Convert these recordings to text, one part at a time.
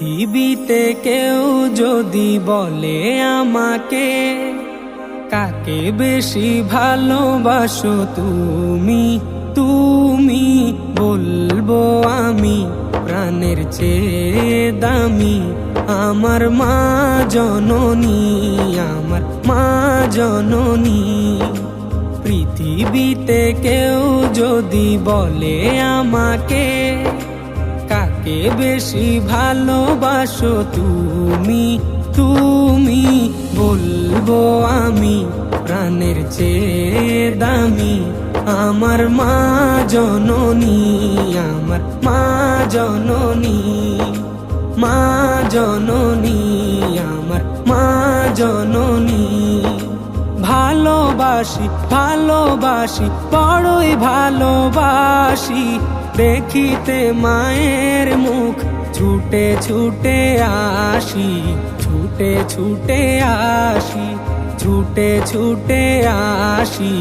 পৃথিবীতে কেউ যদি বলে আমাকে, কাকে বেশি ভালোবাসো তুমি, তুমি বলবো আমি প্রাণের চেয়ে দামি আমার মা জননী, আমার মা জননী। পৃথিবীতে কেউ যদি বলে আমাকে, কাকে বেশি ভালোবাসো তুমি, তুমি বলবো আমি প্রাণের চেয়ে দামি আমার মা জননী, আমার মা জননী, মা জননী, আমার মা জননী। ভালোবাসি ভালোবাসি বড়ই ভালোবাসি, দেখিতে মায়ের মুখ ছুটে ছুটে আসি, ছুটে ছুটে আসি, ছুটে ছুটে আসি,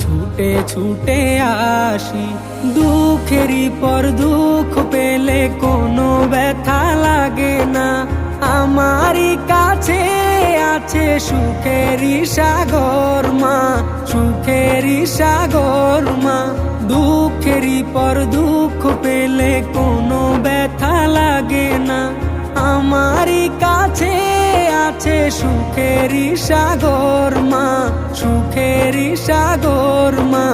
ছুটে ছুটে আসি। দুঃখেরই পর দুঃখ পেলে কোনো ব্যথা লাগে না, আমারই কাছে আছে সুখেরই সাগর মা, সুখেরই সাগর মা। দুঃখেরই পর দুঃখ পেলে কোনো ব্যথা লাগে না, আমারই কাছে আছে সুখেরই সাগর মা, সুখেরই সাগর মা।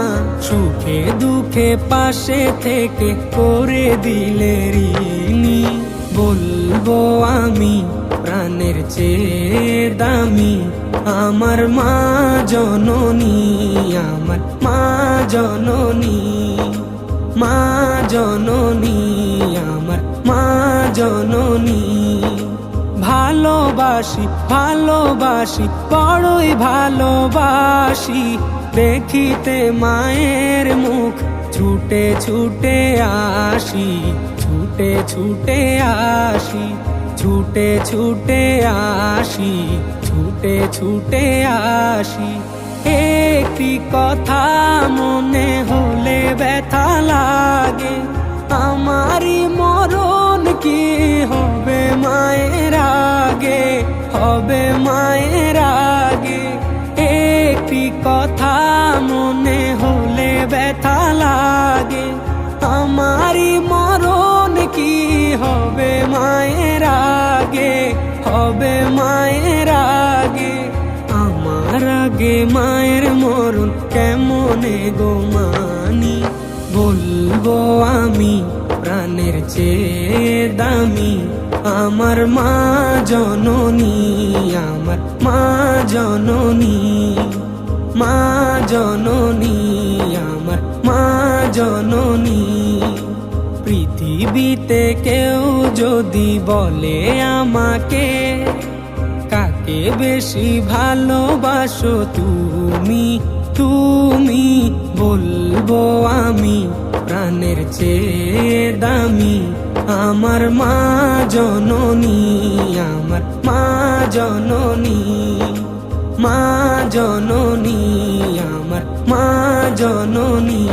সুখে দুঃখে পাশে থেকে করে দিলে ঋণী, বলবো আমি প্রাণের চেয়ে দামি আমার মা জননী, আমার মা জননী, মা জননী, আমার মা জননী। ভালোবাসি ভালোবাসি বড়ই ভালোবাসি, দেখিতে মায়ের মুখ ছুটে ছুটে আসি, ছুটে ছুটে আসি, ছুটে ছুটে আসি, ছুটে ছুটে আসি। একটি কথা মনে হলে ব্যথা লাগে, আমারই মরণ কি হবে মায়ের আগে, হবে মায়ের আগে। একটি কথা মনে হলে ব্যথা লাগে, আমারই মরণ কি হবে মায়ের আগে, হবে মায়ের আগে। আমার আগে মায়ের মরণ কেমনে গো মানি, বলবো আমি প্রাণের চেয়ে দামি আমার মা জননী, আমার মা জননী, মা জননী, আমার মা জননী। পৃথিবীতে কেউ যদি বলে আমাকে, কাকে বেশি ভালোবাসো তুমি, তুমি বলবো আমি প্রাণের চেয়ে দামি আমার মা জননী, আমার মা জননী, মা জননী, আমার মা জননী।